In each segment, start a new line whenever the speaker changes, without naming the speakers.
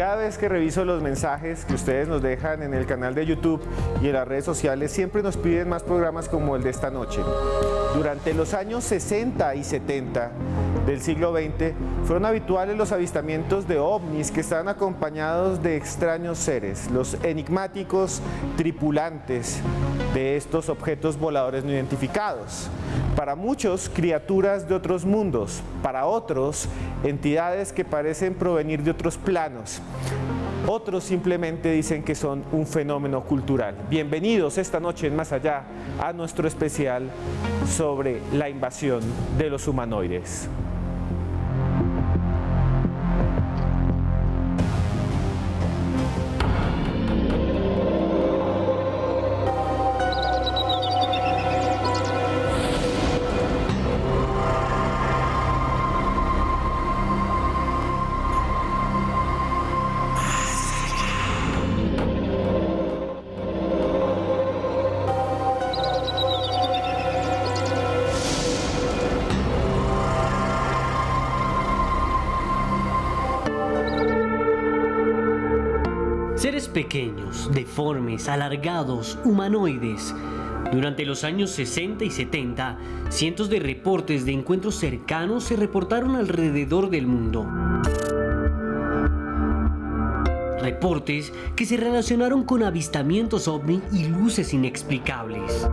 Cada vez que reviso los mensajes que ustedes nos dejan en el canal de YouTube y en las redes sociales, siempre nos piden más programas como el de esta noche. Durante los años 60 y 70 del siglo XX, fueron habituales los avistamientos de ovnis que estaban acompañados de extraños seres, los enigmáticos tripulantes de estos objetos voladores no identificados. Para muchos, criaturas de otros mundos, para otros, entidades que parecen provenir de otros planos. Otros simplemente dicen que son un fenómeno cultural. Bienvenidos esta noche en Más Allá a nuestro especial sobre la invasión de los humanoides.
Seres pequeños, deformes, alargados, humanoides. Durante los años 60 y 70, cientos de reportes de encuentros cercanos se reportaron alrededor del mundo. Reportes que se relacionaron con avistamientos ovni y luces inexplicables.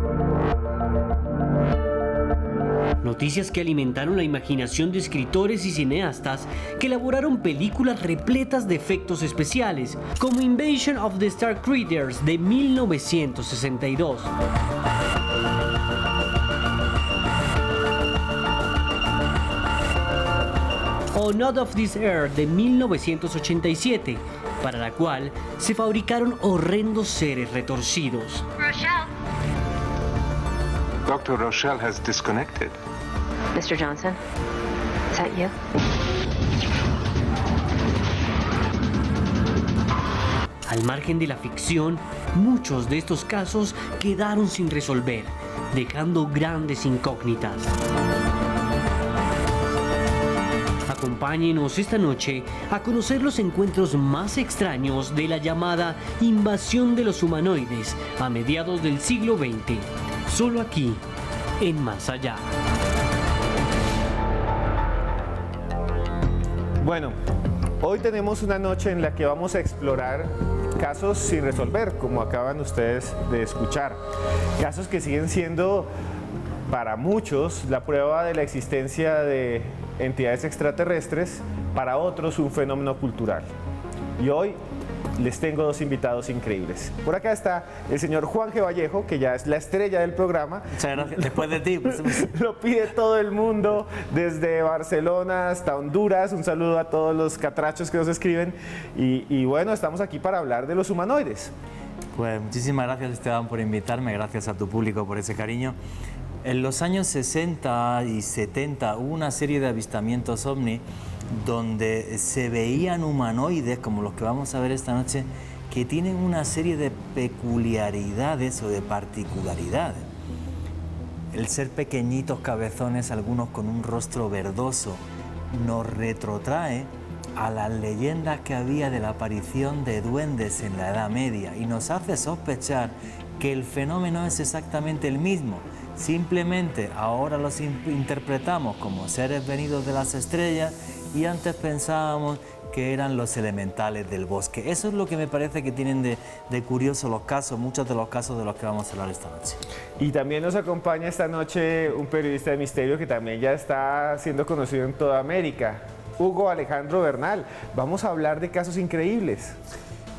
Noticias que alimentaron la imaginación de escritores y cineastas que elaboraron películas repletas de efectos especiales, como Invasion of the Star Critters de 1962. O Not of This Earth de 1987, para la cual se fabricaron horrendos seres retorcidos.
Dr. Rochelle has disconnected.
Mr. Johnson, is that you?
Al margen de la ficción, muchos de estos casos quedaron sin resolver, dejando grandes incógnitas. Acompáñenos esta noche a conocer los encuentros más extraños de la llamada invasión de los humanoides a mediados del siglo XX, solo aquí, en Más Allá.
Bueno, hoy tenemos una noche en la que vamos a explorar casos sin resolver, como acaban ustedes de escuchar. Casos que siguen siendo, para muchos, la prueba de la existencia de entidades extraterrestres, para otros un fenómeno cultural. Y hoy les tengo dos invitados increíbles. Por acá está el señor Juan G. Vallejo, que ya es la estrella del programa.
Muchas gracias. Después de ti.
Lo pide todo el mundo, desde Barcelona hasta Honduras. Un saludo a todos los catrachos que nos escriben. Y bueno, estamos aquí para hablar de los humanoides.
Pues muchísimas gracias, Esteban, por invitarme. Gracias a tu público por ese cariño. En los años 60 y 70 hubo una serie de avistamientos ovni donde se veían humanoides, como los que vamos a ver esta noche, que tienen una serie de peculiaridades o de particularidades. El ser pequeñitos, cabezones, algunos con un rostro verdoso, nos retrotrae a las leyendas que había de la aparición de duendes en la Edad Media y nos hace sospechar que el fenómeno es exactamente el mismo. Simplemente ahora los interpretamos como seres venidos de las estrellas y antes pensábamos que eran los elementales del bosque. Eso es lo que me parece que tienen de curioso los casos, muchos de los casos de los que vamos a hablar esta noche.
Y también nos acompaña esta noche un periodista de misterio que también ya está siendo conocido en toda América, Hugo Alejandro Bernal. Vamos a hablar de casos increíbles.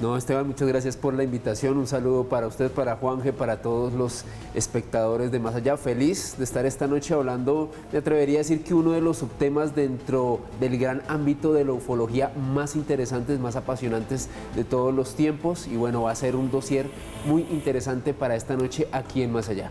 No, Esteban, muchas gracias por la invitación. Un saludo para usted, para Juanje, para todos los espectadores de Más Allá. Feliz de estar esta noche hablando, me atrevería a decir que uno de los subtemas dentro del gran ámbito de la ufología más interesantes, más apasionantes de todos los tiempos. Y bueno, va a ser un dossier muy interesante para esta noche aquí en Más Allá.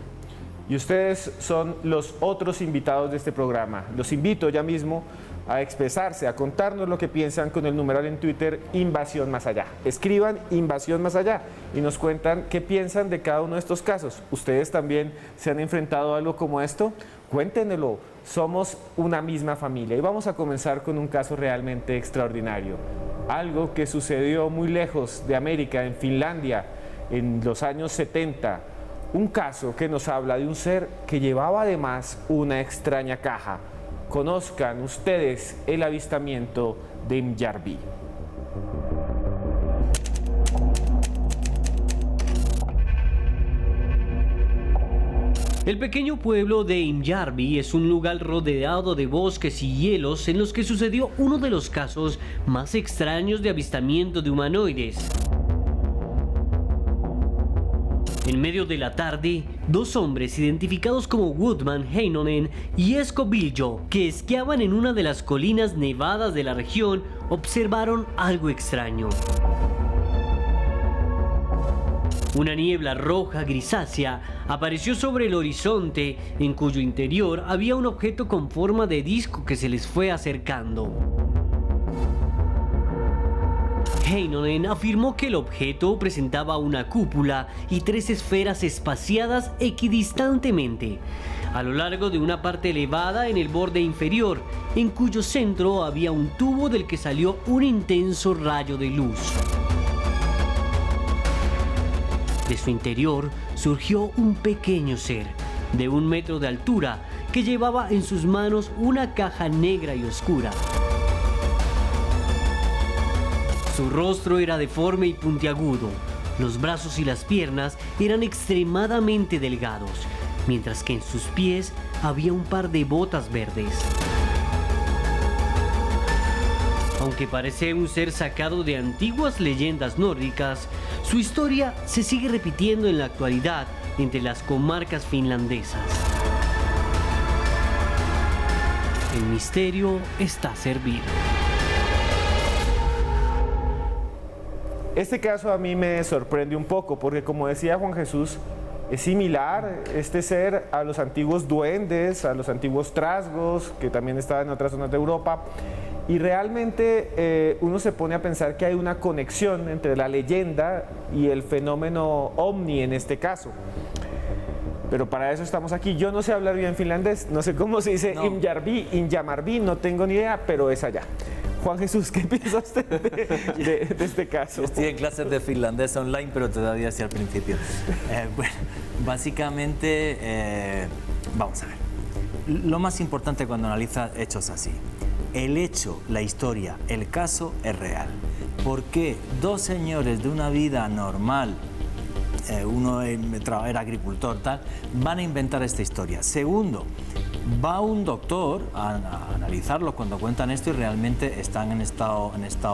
Y ustedes son los otros invitados de este programa. Los invito ya mismo a expresarse, a contarnos lo que piensan con el numeral en Twitter Invasión Más Allá. Escriban Invasión Más Allá y nos cuentan qué piensan de cada uno de estos casos. ¿Ustedes también se han enfrentado a algo como esto? Cuéntenlo, somos una misma familia. Y vamos a comenzar con un caso realmente extraordinario. algo que sucedió muy lejos de América, en Finlandia, en los años 70. Un caso que nos habla de un ser que llevaba además una extraña caja. Conozcan ustedes el avistamiento de Imjärvi.
El pequeño pueblo de Imjärvi es un lugar rodeado de bosques y hielos en los que sucedió uno de los casos más extraños de avistamiento de humanoides. En medio de la tarde, dos hombres identificados como Woodman Heinonen y Esko Biljo, que esquiaban en una de las colinas nevadas de la región, observaron algo extraño. Una niebla roja grisácea apareció sobre el horizonte, en cuyo interior había un objeto con forma de disco que se les fue acercando. Heinonen afirmó que el objeto presentaba una cúpula y 3 esferas espaciadas equidistantemente, a lo largo de una parte elevada en el borde inferior, en cuyo centro había un tubo del que salió un intenso rayo de luz. De su interior surgió un pequeño ser, de 1 metro de altura, que llevaba en sus manos una caja negra y oscura. Su rostro era deforme y puntiagudo, los brazos y las piernas eran extremadamente delgados, mientras que en sus pies había un par de botas verdes. Aunque parece un ser sacado de antiguas leyendas nórdicas, su historia se sigue repitiendo en la actualidad entre las comarcas finlandesas. El misterio está servido.
Este caso a mí me sorprende un poco porque, como decía Juan Jesús, es similar este ser a los antiguos duendes, a los antiguos trasgos que también estaban en otras zonas de Europa. Y realmente uno se pone a pensar que hay una conexión entre la leyenda y el fenómeno ovni en este caso. Pero para eso estamos aquí. Yo no sé hablar bien finlandés, no sé cómo se dice Imjärvi, no tengo ni idea, pero es allá. Juan Jesús, ¿qué piensa usted de este caso?
Estoy en clases de finlandés online, pero todavía hacia el principio. Bueno, básicamente, vamos a ver. Lo más importante cuando analizas hechos así. El hecho, la historia, el caso es real. ¿Por qué 2 señores de una vida normal, uno era agricultor, tal, van a inventar esta historia? Segundo, va un doctor a analizarlos cuando cuentan esto y realmente están en estado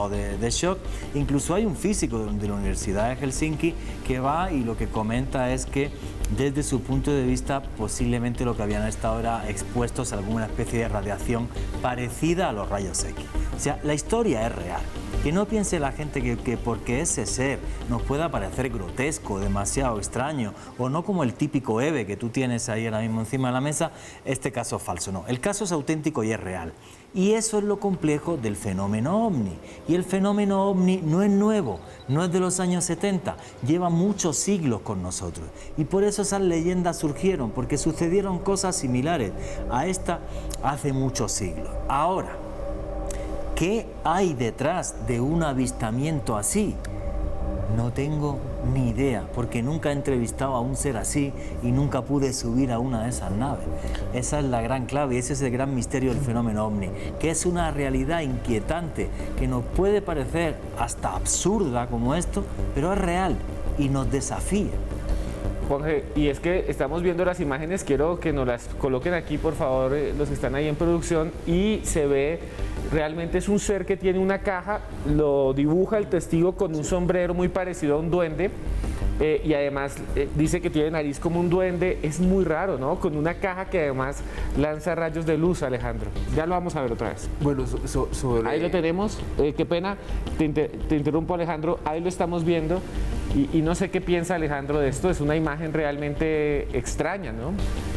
de shock. Incluso hay un físico de la Universidad de Helsinki que va y lo que comenta es que desde su punto de vista posiblemente lo que habían estado era expuestos a alguna especie de radiación parecida a los rayos X. O sea, la historia es real. Que no piense la gente que porque ese ser nos pueda parecer grotesco, demasiado extraño, o no como el típico Eve que tú tienes ahí ahora mismo encima de la mesa, este caso es falso. No, el caso es auténtico y es real. Y eso es lo complejo del fenómeno ovni. Y el fenómeno ovni no es nuevo, no es de los años 70, lleva muchos siglos con nosotros. Y por eso esas leyendas surgieron, porque sucedieron cosas similares a esta hace muchos siglos. Ahora, ¿qué hay detrás de un avistamiento así? No tengo ni idea, porque nunca he entrevistado a un ser así y nunca pude subir a una de esas naves. Esa es la gran clave y ese es el gran misterio del fenómeno ovni, que es una realidad inquietante, que nos puede parecer hasta absurda como esto, pero es real y nos desafía.
Jorge, y es que estamos viendo las imágenes, quiero que nos las coloquen aquí, por favor, los que están ahí en producción, y se ve, realmente es un ser que tiene una caja, lo dibuja el testigo con un sombrero muy parecido a un duende, y además dice que tiene nariz como un duende, es muy raro, ¿no? Con una caja que además lanza rayos de luz, Alejandro. Ya lo vamos a ver otra vez.
Bueno, sobre...
Ahí lo tenemos, qué pena, te interrumpo, Alejandro, ahí lo estamos viendo. Y no sé qué piensa Alejandro de esto, es una imagen realmente extraña, ¿no?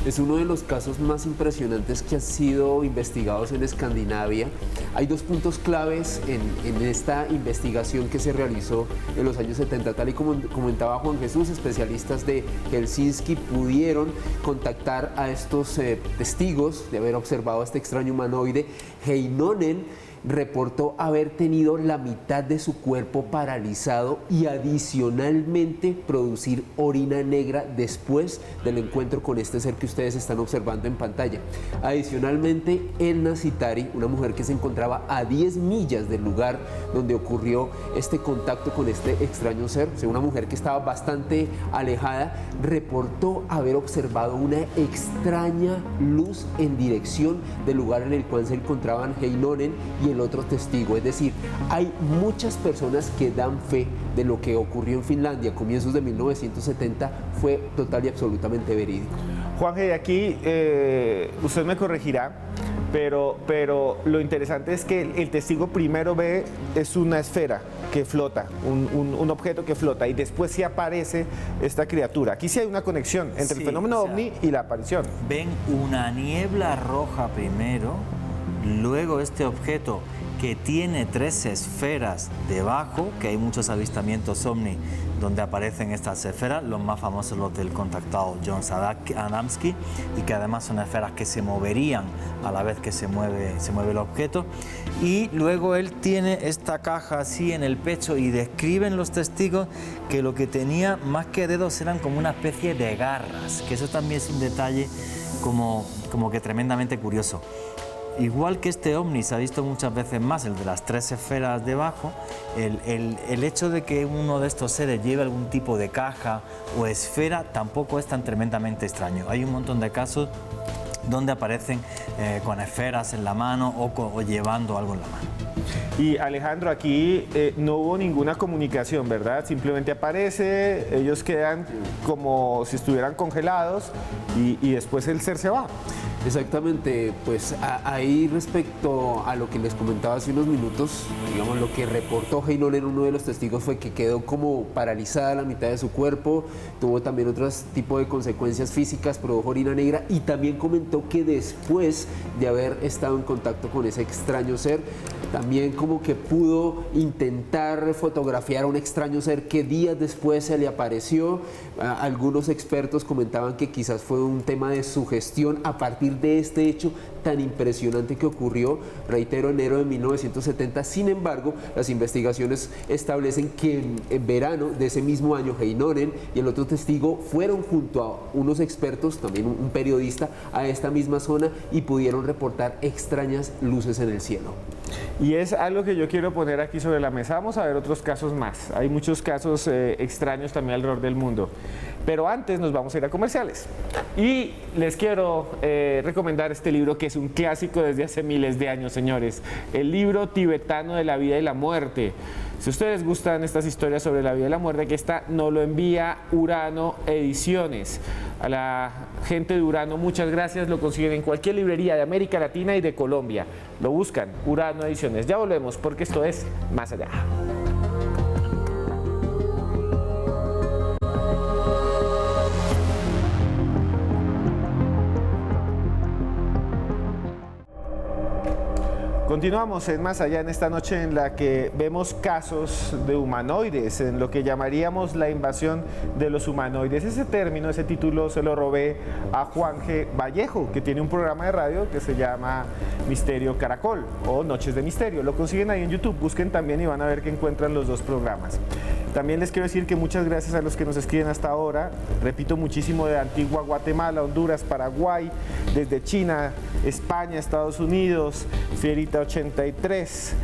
Es uno de los casos más impresionantes que han sido investigados en Escandinavia. Hay 2 puntos claves en esta investigación que se realizó en los años 70. Tal y como comentaba Juan Jesús, especialistas de Helsinki pudieron contactar a estos testigos de haber observado a este extraño humanoide. Heinonen reportó haber tenido la mitad de su cuerpo paralizado y adicionalmente producir orina negra después del encuentro con este ser que ustedes están observando en pantalla. Adicionalmente, Elna Citari, una mujer que se encontraba a 10 millas del lugar donde ocurrió este contacto con este extraño ser, o sea, una mujer que estaba bastante alejada, reportó haber observado una extraña luz en dirección del lugar en el cual se encontraban Heinonen y el otro testigo. Es decir, hay muchas personas que dan fe de lo que ocurrió en Finlandia a comienzos de 1970 fue total y absolutamente verídico.
Juanje, de aquí usted me corregirá, pero lo interesante es que el testigo primero ve es una esfera que flota, un objeto que flota, y después sí aparece esta criatura. Aquí sí hay una conexión entre el fenómeno ovni y la aparición.
Ven una niebla roja primero, luego este objeto que tiene 3 esferas debajo, que hay muchos avistamientos ovni donde aparecen estas esferas, los más famosos los del contactado John Adamski, y que además son esferas que se moverían a la vez que se mueve el objeto. Y luego él tiene esta caja así en el pecho y describen los testigos que lo que tenía más que dedos eran como una especie de garras, que eso también es un detalle como que tremendamente curioso. Igual que este ovni se ha visto muchas veces más, el de las 3 esferas debajo, el hecho de que uno de estos seres lleve algún tipo de caja o esfera tampoco es tan tremendamente extraño. Hay un montón de casos donde aparecen con esferas en la mano o llevando algo en la mano.
Y Alejandro, aquí no hubo ninguna comunicación, ¿verdad? Simplemente aparece, ellos quedan como si estuvieran congelados y después el ser se va.
Exactamente, pues ahí respecto a lo que les comentaba hace unos minutos, digamos, lo que reportó Heinonen, uno de los testigos, fue que quedó como paralizada la mitad de su cuerpo, tuvo también otros tipos de consecuencias físicas, produjo orina negra, y también comentó que después de haber estado en contacto con ese extraño ser, también como que pudo intentar fotografiar a un extraño ser que días después se le apareció. Algunos expertos comentaban que quizás fue un tema de sugestión a partir de este hecho tan impresionante que ocurrió, reitero, enero de 1970. Sin embargo, las investigaciones establecen que en verano de ese mismo año Heinonen y el otro testigo fueron junto a unos expertos, también un periodista, a esta misma zona y pudieron reportar extrañas luces en el cielo.
Y es algo que yo quiero poner aquí sobre la mesa. Vamos a ver otros casos más. Hay muchos casos extraños también alrededor del mundo. Pero antes nos vamos a ir a comerciales. Y les quiero recomendar este libro que es un clásico desde hace miles de años, señores. El libro tibetano de la vida y la muerte. Si ustedes gustan estas historias sobre la vida y la muerte, aquí está, nos lo envía Urano Ediciones. A la gente de Urano, muchas gracias. Lo consiguen en cualquier librería de América Latina y de Colombia. Lo buscan, Urano Ediciones. Ya volvemos porque esto es Más Allá. Continuamos en Más Allá en esta noche en la que vemos casos de humanoides, en lo que llamaríamos la invasión de los humanoides. Ese término, ese título se lo robé a Juanje Vallejo, que tiene un programa de radio que se llama Misterio Caracol o Noches de Misterio. Lo consiguen ahí en YouTube, busquen también y van a ver que encuentran los dos programas. También les quiero decir que muchas gracias a los que nos escriben hasta ahora. Repito, muchísimo de Antigua Guatemala, Honduras, Paraguay, desde China, España, Estados Unidos, Fierita 83.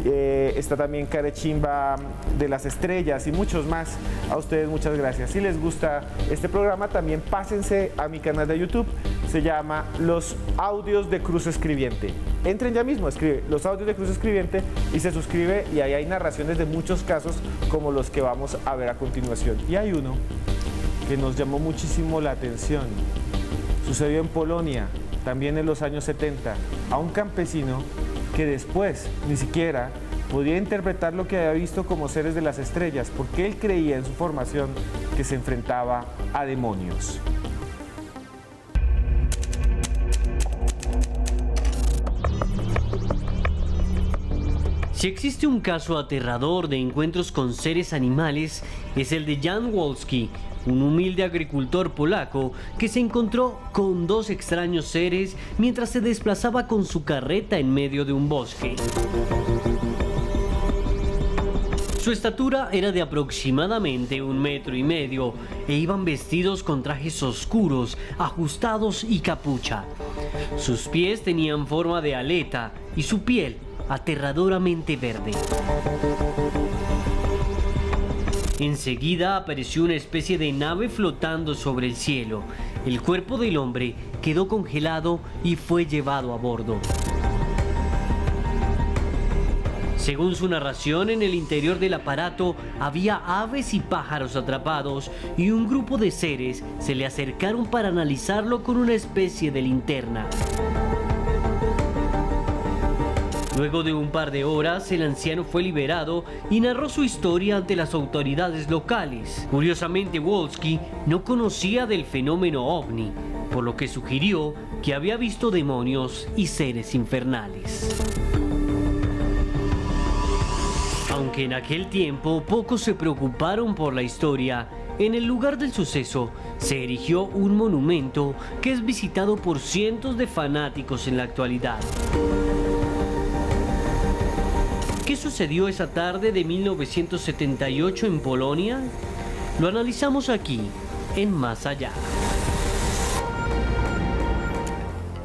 Está también Carechimba de las Estrellas y muchos más. A ustedes muchas gracias. Si les gusta este programa, también pásense a mi canal de YouTube. Se llama Los Audios de Cruz Escribiente. Entren ya mismo, escribe Los Audios de Cruz Escribiente y se suscribe, y ahí hay narraciones de muchos casos como los que vamos a ver a continuación. Y hay uno que nos llamó muchísimo la atención. Sucedió en Polonia, también en los años 70, a un campesino que después ni siquiera podía interpretar lo que había visto como seres de las estrellas, porque él creía en su formación que se enfrentaba a demonios.
Si existe un caso aterrador de encuentros con seres animales, es el de Jan Wolski, un humilde agricultor polaco que se encontró con dos extraños seres mientras se desplazaba con su carreta en medio de un bosque. Su estatura era de aproximadamente 1,5 metros e iban vestidos con trajes oscuros, ajustados y capucha. Sus pies tenían forma de aleta y su piel aterradoramente verde. Enseguida apareció una especie de nave flotando sobre el cielo. El cuerpo del hombre quedó congelado y fue llevado a bordo. Según su narración, en el interior del aparato había aves y pájaros atrapados y un grupo de seres se le acercaron para analizarlo con una especie de linterna. Luego de un par de horas, el anciano fue liberado y narró su historia ante las autoridades locales. Curiosamente, Wolski no conocía del fenómeno ovni, por lo que sugirió que había visto demonios y seres infernales. Aunque en aquel tiempo pocos se preocuparon por la historia, en el lugar del suceso se erigió un monumento que es visitado por cientos de fanáticos en la actualidad. ¿Qué sucedió esa tarde de 1978 en Polonia? Lo analizamos aquí, en Más Allá.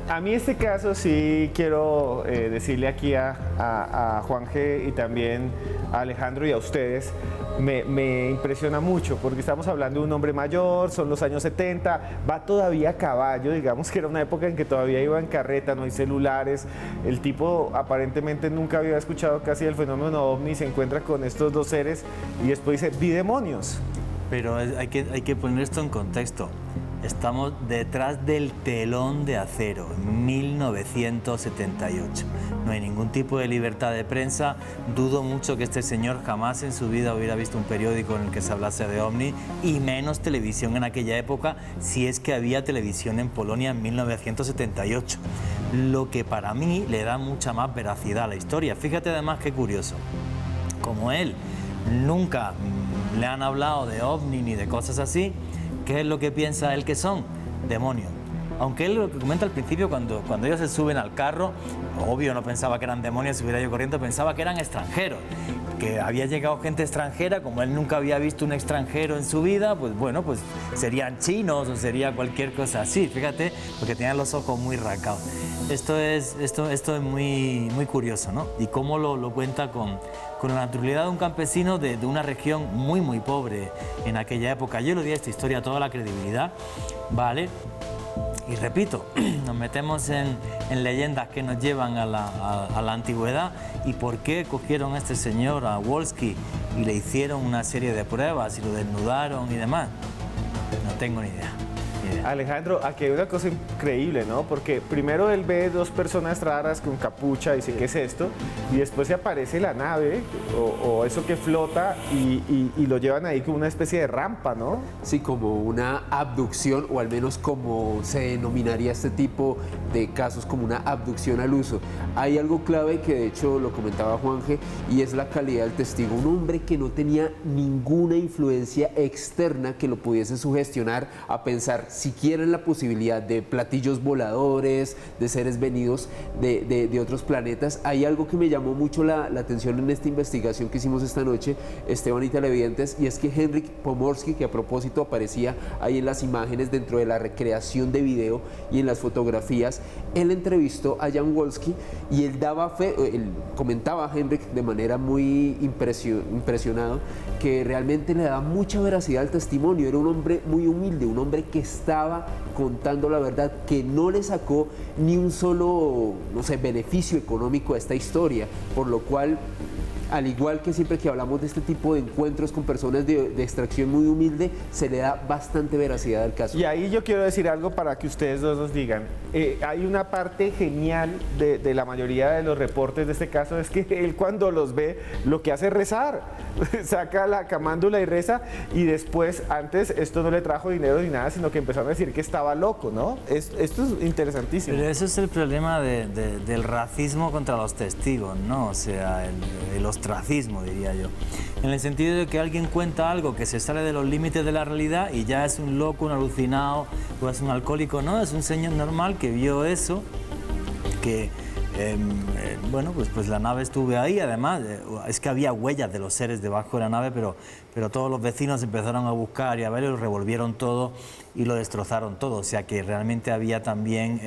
A mí este caso sí quiero decirle aquí a Juan G. y también a Alejandro y a ustedes, me impresiona mucho porque estamos hablando de un hombre mayor, son los años 70, va todavía a caballo, digamos que era una época en que todavía iba en carreta, no hay celulares, el tipo aparentemente nunca había escuchado casi el fenómeno ovni, se encuentra con estos dos seres y después dice, vi demonios.
Pero hay que poner esto en contexto. Estamos detrás del telón de acero, 1978. No hay ningún tipo de libertad de prensa. Dudo mucho que este señor jamás en su vida hubiera visto un periódico en el que se hablase de ovni y menos televisión en aquella época, si es que había televisión en Polonia en 1978. Lo que para mí le da mucha más veracidad a la historia. Fíjate además qué curioso. Como él nunca le han hablado de ovni ni de cosas así, ¿qué es lo que piensa él que son? Demonios. Aunque él lo que comenta al principio, cuando ellos se suben al carro, obvio no pensaba que eran demonios, si hubiera ido corriendo, pensaba que eran extranjeros. Que había llegado gente extranjera, como él nunca había visto un extranjero en su vida, pues bueno, pues serían chinos o sería cualquier cosa así, fíjate, porque tenían los ojos muy rascados. Esto es muy, muy curioso, ¿no? Y cómo lo cuenta con la naturalidad de un campesino de una región muy, muy pobre en aquella época. Yo le di a esta historia toda la credibilidad, ¿vale? Y repito, nos metemos en leyendas que nos llevan a la antigüedad. ¿Y por qué cogieron a este señor, a Wolski, y le hicieron una serie de pruebas y lo desnudaron y demás? No tengo ni idea.
Alejandro, aquí hay una cosa increíble, ¿no? Porque primero él ve dos personas raras con capucha y dice, ¿qué es esto? Y después se aparece la nave o eso que flota y lo llevan ahí como una especie de rampa, ¿no?
Sí, como una abducción, o al menos como se denominaría este tipo de casos, como una abducción al uso. Hay algo clave que de hecho lo comentaba Juanje, y es la calidad del testigo. Un hombre que no tenía ninguna influencia externa que lo pudiese sugestionar a pensar siquiera en la posibilidad de platillos voladores, de seres venidos de otros planetas. Hay algo que me llamó mucho la atención en esta investigación que hicimos esta noche, Esteban y televidentes, y es que Henryk Pomorski, que a propósito aparecía ahí en las imágenes dentro de la recreación de video y en las fotografías, él entrevistó a Jan Wolski y él daba fe, él comentaba a Henryk de manera muy impresionado que realmente le daba mucha veracidad al testimonio. Era un hombre muy humilde, un hombre que estaba contando la verdad, que no le sacó ni un solo, no sé, beneficio económico a esta historia, por lo cual, al igual que siempre que hablamos de este tipo de encuentros con personas de extracción muy humilde, se le da bastante veracidad al caso.
Y ahí yo quiero decir algo para que ustedes dos nos digan. Hay una parte genial de la mayoría de los reportes de este caso, es que él cuando los ve, lo que hace es rezar. Saca la camándula y reza, y después, antes, esto no le trajo dinero ni nada, sino que empezaron a decir que estaba loco, ¿no? Esto es interesantísimo.
Pero eso es el problema del racismo contra los testigos, ¿no? O sea, los ostracismo, diría yo. En el sentido de que alguien cuenta algo que se sale de los límites de la realidad y ya es un loco, un alucinado o es un alcohólico. No, es un señor normal que vio eso, que bueno, pues la nave estuvo ahí. Además, es que había huellas de los seres debajo de la nave, pero todos los vecinos empezaron a buscar y a ver, y lo revolvieron todo y lo destrozaron todo. O sea que realmente había también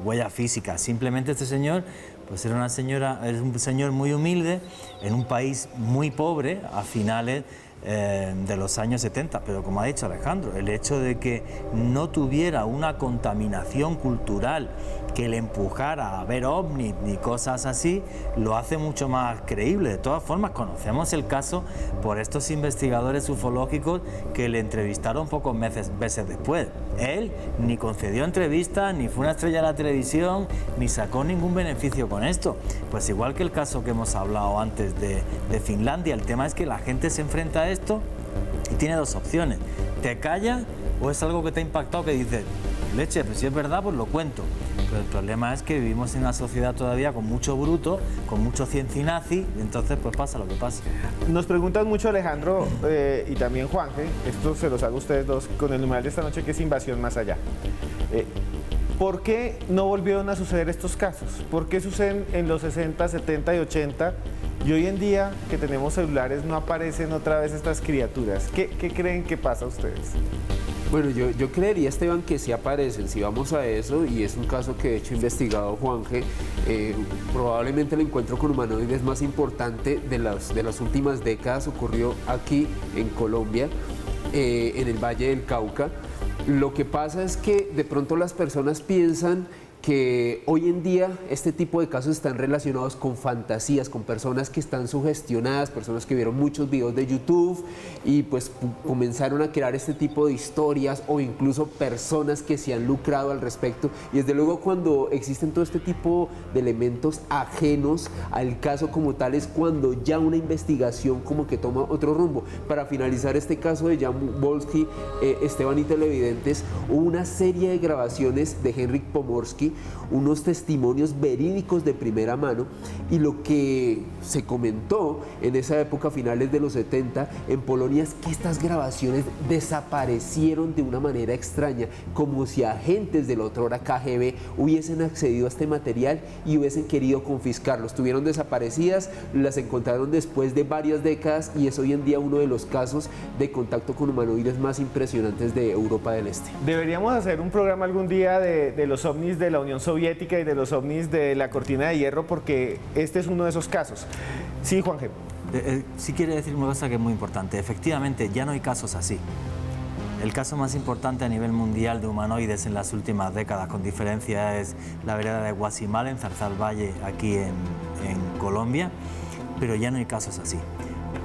huellas físicas. Simplemente este señor, pues era un señor muy humilde en un país muy pobre a finales de los años 70, pero como ha dicho Alejandro, el hecho de que no tuviera una contaminación cultural que le empujara a ver ovnis ni cosas así, lo hace mucho más creíble. De todas formas, conocemos el caso por estos investigadores ufológicos que le entrevistaron pocos meses después. Él ni concedió entrevistas, ni fue una estrella de la televisión, ni sacó ningún beneficio con esto. Pues igual que el caso que hemos hablado antes de Finlandia, el tema es que la gente se enfrenta a esto y tiene dos opciones: te callas o es algo que te ha impactado que dices, leche, pues si es verdad, pues lo cuento. Pero el problema es que vivimos en una sociedad todavía con mucho bruto, con mucho ciencinazi, y entonces pues pasa lo que pasa.
Nos preguntan mucho, Alejandro, y también Juanje, esto se los hago a ustedes dos con el numeral de esta noche, que es Invasión Más Allá. ¿Por qué no volvieron a suceder estos casos? ¿Por qué suceden en los 60, 70 y 80? Y hoy en día, que tenemos celulares, no aparecen otra vez estas criaturas. ¿Qué creen que pasa a ustedes?
Bueno, yo creería, Esteban, que sí aparecen. Si vamos a eso, y es un caso que de hecho ha investigado Juanje, probablemente el encuentro con humanoides más importante de las últimas décadas ocurrió aquí en Colombia, en el Valle del Cauca. Lo que pasa es que de pronto las personas piensan que hoy en día este tipo de casos están relacionados con fantasías, con personas que están sugestionadas, personas que vieron muchos videos de YouTube y pues comenzaron a crear este tipo de historias, o incluso personas que se han lucrado al respecto. Y desde luego, cuando existen todo este tipo de elementos ajenos al caso como tal, es cuando ya una investigación como que toma otro rumbo. Para finalizar este caso de Jan Volsky, Esteban y televidentes, hubo una serie de grabaciones de Henryk Pomorsky, unos testimonios verídicos de primera mano, y lo que se comentó en esa época, finales de los 70, en Polonia, es que estas grabaciones desaparecieron de una manera extraña, como si agentes del otrora KGB hubiesen accedido a este material y hubiesen querido confiscarlo. Estuvieron desaparecidas, las encontraron después de varias décadas, y es hoy en día uno de los casos de contacto con humanoides más impresionantes de Europa del Este.
Deberíamos hacer un programa algún día de los ovnis de la Unión Soviética y de los ovnis de la Cortina de Hierro, porque este es uno de esos casos. Sí, Juanje.
Sí, quiere decir una cosa que es muy importante. Efectivamente, ya no hay casos así. El caso más importante a nivel mundial de humanoides en las últimas décadas, con diferencia, es la vereda de Guasimal, en Zarzalvalle, aquí en Colombia, pero ya no hay casos así.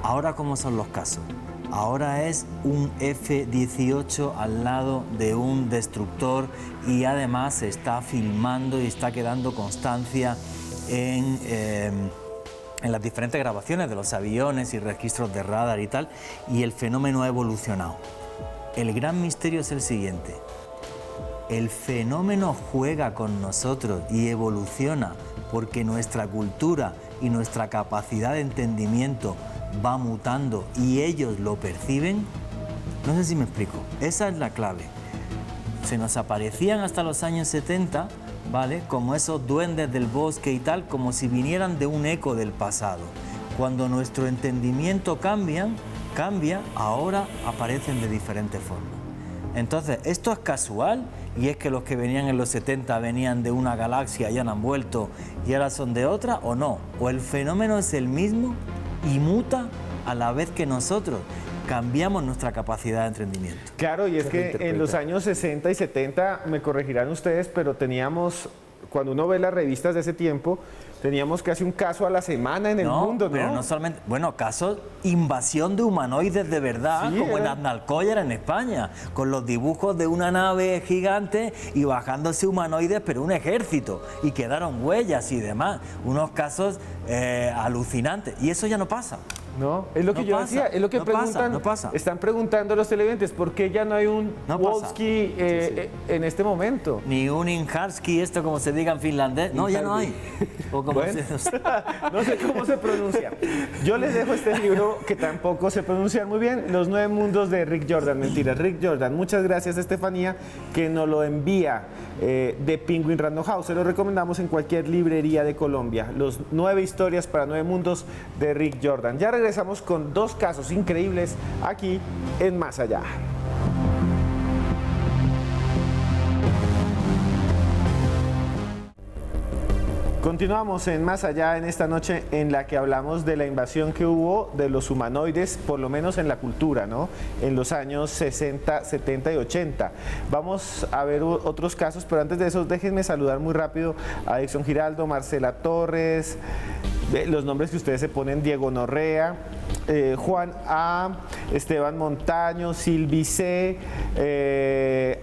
Ahora, ¿cómo son los casos? Ahora es un F-18 al lado de un destructor, y además se está filmando y está quedando constancia en las diferentes grabaciones de los aviones y registros de radar y tal, y el fenómeno ha evolucionado. El gran misterio es el siguiente: el fenómeno juega con nosotros y evoluciona porque nuestra cultura y nuestra capacidad de entendimiento va mutando y ellos lo perciben. No sé si me explico. Esa es la clave. Se nos aparecían hasta los años 70, ¿vale?, como esos duendes del bosque y tal, como si vinieran de un eco del pasado. Cuando nuestro entendimiento cambia, ahora aparecen de diferentes formas. Entonces, ¿esto es casual? ¿Y es que los que venían en los 70 venían de una galaxia y han vuelto y ahora son de otra, o no? ¿O el fenómeno es el mismo y muta a la vez que nosotros cambiamos nuestra capacidad de entendimiento?
Claro, y es que en los años 60 y 70, me corregirán ustedes, pero teníamos, cuando uno ve las revistas de ese tiempo, teníamos casi un caso a la semana en el mundo, ¿no?
Pero no solamente, bueno, casos, invasión de humanoides de verdad, sí, como en Aznalcóllar en España, con los dibujos de una nave gigante y bajándose humanoides, pero un ejército, y quedaron huellas y demás, unos casos alucinantes, y eso ya no pasa.
¿no? Es lo que
No
yo
pasa,
decía, es lo que
no pasa,
preguntan,
no pasa.
están preguntando los televidentes, ¿por qué ya no hay un
No pasa.
Wolski en este momento?
Ni un Inharski, esto como se diga en finlandés. No, ya no hay. O como
Bueno, no sé cómo se pronuncia. Yo les dejo este libro que tampoco se pronuncia muy bien, Los 9 mundos de Rick Jordan. Mentira, Rick Jordan. Muchas gracias, Estefanía, que nos lo envía de Penguin Random House. Se lo recomendamos en cualquier librería de Colombia. Los 9 historias para 9 mundos de Rick Jordan. Ya regresamos con 2 casos increíbles aquí en Más Allá. Continuamos en Más Allá en esta noche en la que hablamos de la invasión que hubo de los humanoides, por lo menos en la cultura, ¿no? En los años 60, 70 y 80. Vamos a ver otros casos, pero antes de eso déjenme saludar muy rápido a Dixon Giraldo, Marcela Torres, los nombres que ustedes se ponen, Diego Norrea, Juan A, Esteban Montaño, Silvi C,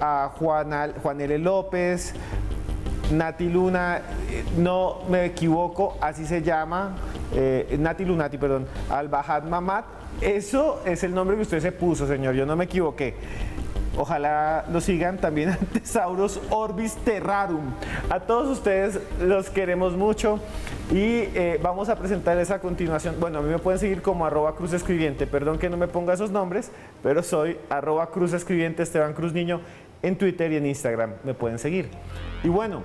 a Juan L. López, Nati Luna, no me equivoco, así se llama, Nati Lunati, perdón, Al-Bahad Mamad. Eso es el nombre que usted se puso, señor, yo no me equivoqué. Ojalá lo sigan también a Tesaurus Orbis Terrarum. A todos ustedes los queremos mucho y vamos a presentarles a continuación. Bueno, a mí me pueden seguir como @cruzescribiente. Perdón que no me ponga esos nombres, pero soy @cruzescribiente Esteban Cruz Niño en Twitter y en Instagram. Me pueden seguir. Y bueno,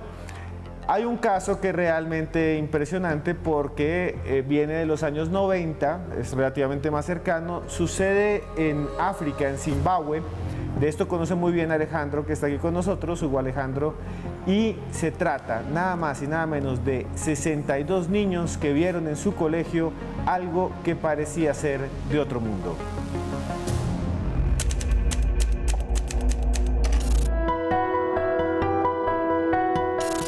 hay un caso que es realmente impresionante porque viene de los años 90, es relativamente más cercano, sucede en África, en Zimbabue. De esto conoce muy bien Alejandro, que está aquí con nosotros, Hugo Alejandro, y se trata nada más y nada menos de 62 niños que vieron en su colegio algo que parecía ser de otro mundo.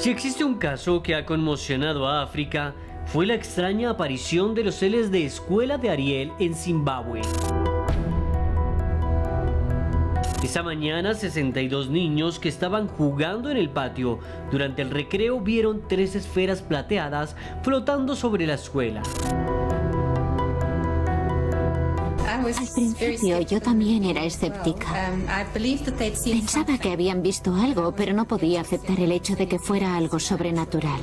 Si existe un caso que ha conmocionado a África, fue la extraña aparición de los seres de Escuela de Ariel en Zimbabue. Esa mañana, 62 niños que estaban jugando en el patio durante el recreo vieron 3 esferas plateadas flotando sobre la escuela.
Al principio yo también era escéptica. Pensaba que habían visto algo, pero no podía aceptar el hecho de que fuera algo sobrenatural.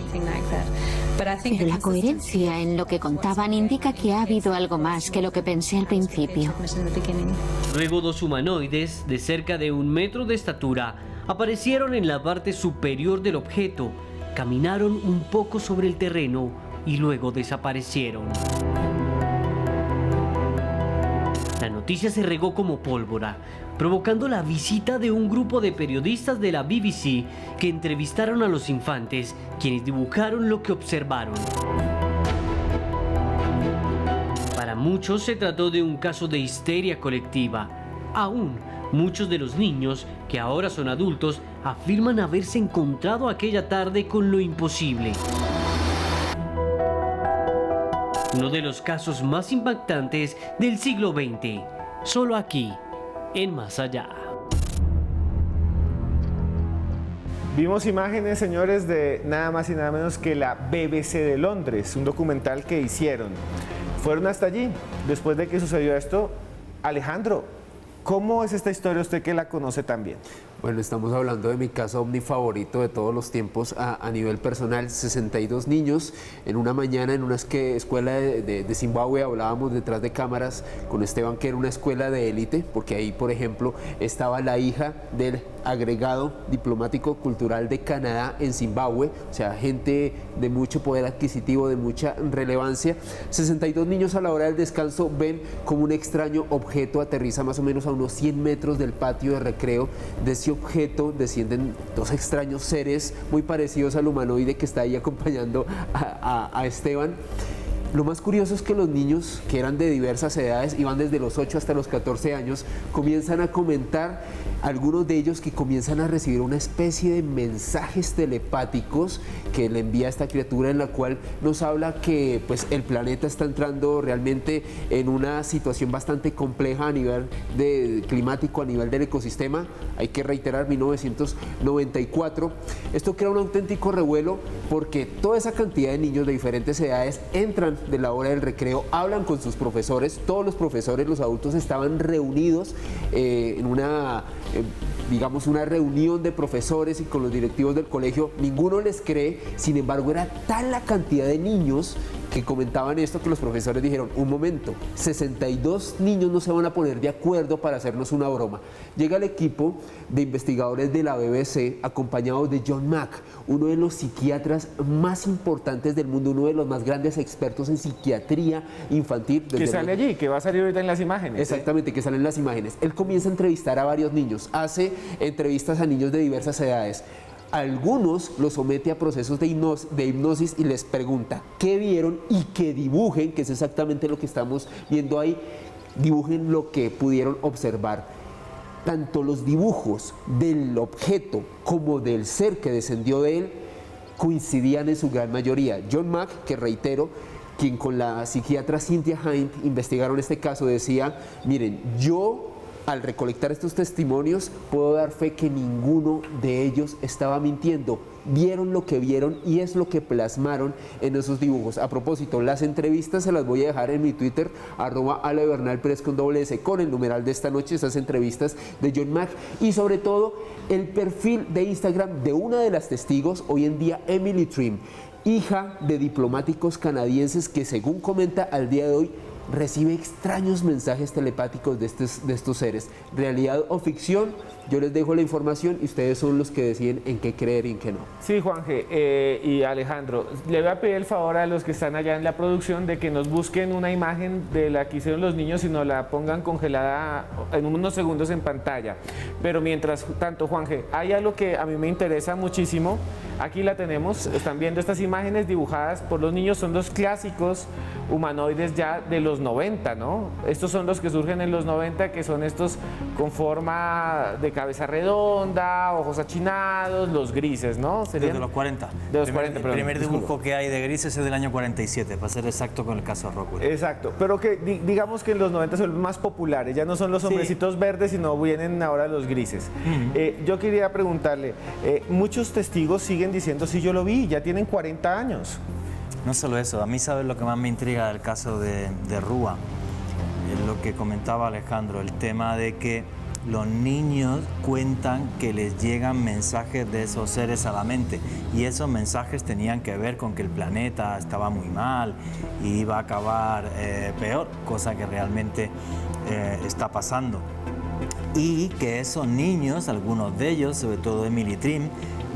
Pero la coherencia en lo que contaban indica que ha habido algo más que lo que pensé al principio.
Luego 2 humanoides de cerca de 1 metro de estatura aparecieron en la parte superior del objeto, caminaron un poco sobre el terreno y luego desaparecieron. La noticia se regó como pólvora, provocando la visita de un grupo de periodistas de la BBC que entrevistaron a los infantes, quienes dibujaron lo que observaron. Para muchos se trató de un caso de histeria colectiva. Aún, muchos de los niños, que ahora son adultos, afirman haberse encontrado aquella tarde con lo imposible. Uno de los casos más impactantes del siglo XX, solo aquí, en Más Allá.
Vimos imágenes, señores, de nada más y nada menos que la BBC de Londres, un documental que hicieron. Fueron hasta allí, después de que sucedió esto. Alejandro, ¿cómo es esta historia usted que la conoce tan bien?
Bueno, estamos hablando de mi caso ovni favorito de todos los tiempos a nivel personal. 62 niños en una mañana en una escuela de Zimbabue. Hablábamos detrás de cámaras con Esteban que era una escuela de élite, porque ahí, por ejemplo, estaba la hija del agregado diplomático cultural de Canadá en Zimbabue, o sea, gente de mucho poder adquisitivo, de mucha relevancia. 62 niños a la hora del descanso ven como un extraño objeto aterriza más o menos a unos 100 metros del patio de recreo. De ese objeto descienden 2 extraños seres muy parecidos al humanoide que está ahí acompañando a Esteban. Lo más curioso es que los niños, que eran de diversas edades, iban desde los 8 hasta los 14 años, comienzan a comentar, algunos de ellos que comienzan a recibir una especie de mensajes telepáticos que le envía esta criatura, en la cual nos habla que pues, el planeta está entrando realmente en una situación bastante compleja a nivel climático, a nivel del ecosistema. Hay que reiterar, 1994. Esto crea un auténtico revuelo porque toda esa cantidad de niños de diferentes edades entran de la hora del recreo, hablan con sus profesores, todos los profesores, los adultos estaban reunidos en una, digamos, una reunión de profesores y con los directivos del colegio, ninguno les cree, sin embargo era tal la cantidad de niños que comentaban esto que los profesores dijeron, un momento, 62 niños no se van a poner de acuerdo para hacernos una broma. Llega el equipo de investigadores de la BBC acompañados de John Mack, uno de los psiquiatras más importantes del mundo, uno de los más grandes expertos en psiquiatría infantil.
Que sale allí, que va a salir ahorita en las imágenes.
Exactamente, que salen las imágenes. Él comienza a entrevistar a varios niños, hace entrevistas a niños de diversas edades. Algunos los somete a procesos de hipnosis y les pregunta qué vieron y que dibujen, que es exactamente lo que estamos viendo ahí, dibujen lo que pudieron observar. Tanto los dibujos del objeto como del ser que descendió de él coincidían en su gran mayoría. John Mack, que reitero, quien con la psiquiatra Cynthia Hind investigaron este caso, decía, miren, yo al recolectar estos testimonios puedo dar fe que ninguno de ellos estaba mintiendo. Vieron lo que vieron y es lo que plasmaron en esos dibujos. A propósito, las entrevistas se las voy a dejar en mi Twitter, @alebernalpress con doble S, con el numeral de esta noche, esas entrevistas de John Mack y sobre todo el perfil de Instagram de una de las testigos, hoy en día Emily Trim, hija de diplomáticos canadienses que, según comenta al día de hoy, recibe extraños mensajes telepáticos de estos seres. ¿Realidad o ficción? Yo les dejo la información y ustedes son los que deciden en qué creer y en qué no.
Sí, Juanje y Alejandro, le voy a pedir el favor a los que están allá en la producción de que nos busquen una imagen de la que hicieron los niños y nos la pongan congelada en unos segundos en pantalla. Pero mientras tanto, Juanje, hay algo que a mí me interesa muchísimo. Aquí la tenemos, están viendo estas imágenes dibujadas por los niños, son los clásicos humanoides ya de los 90, ¿no? Estos son los que surgen en los 90, que son estos con forma de cabeza redonda, ojos achinados, los grises, ¿no?
¿Serían? De los 40.
De los 40, perdón.
El primer dibujo que hay de grises es del año 47, para ser exacto con el caso Rockwell.
Exacto, pero que digamos que en los 90 son los más populares, ya no son los hombrecitos verdes, sino vienen ahora los grises. Yo quería preguntarle, muchos testigos siguen diciendo, sí, yo lo vi, ya tienen 40 años.
No solo eso, a mí sabes lo que más me intriga del caso de Rúa, es lo que comentaba Alejandro, el tema de que los niños cuentan que les llegan mensajes de esos seres a la mente y esos mensajes tenían que ver con que el planeta estaba muy mal y iba a acabar peor, cosa que realmente está pasando. Y que esos niños, algunos de ellos, sobre todo Emily Trim,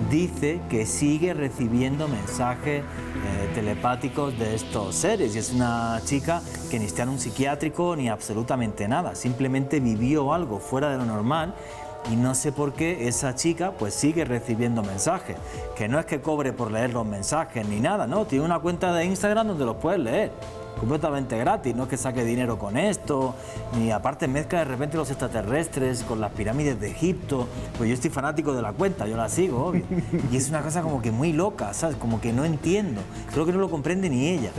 dice que sigue recibiendo mensajes telepáticos de estos seres y es una chica que ni está en un psiquiátrico ni absolutamente nada, simplemente vivió algo fuera de lo normal y no sé por qué esa chica pues sigue recibiendo mensajes, que no es que cobre por leer los mensajes ni nada, no, tiene una cuenta de Instagram donde los puedes leer completamente gratis, no es que saque dinero con esto, ni aparte mezcla de repente los extraterrestres con las pirámides de Egipto, pues yo estoy fanático de la cuenta, yo la sigo, obvio, y es una cosa como que muy loca, ¿sabes? Como que no entiendo, creo que no lo comprende ni ella.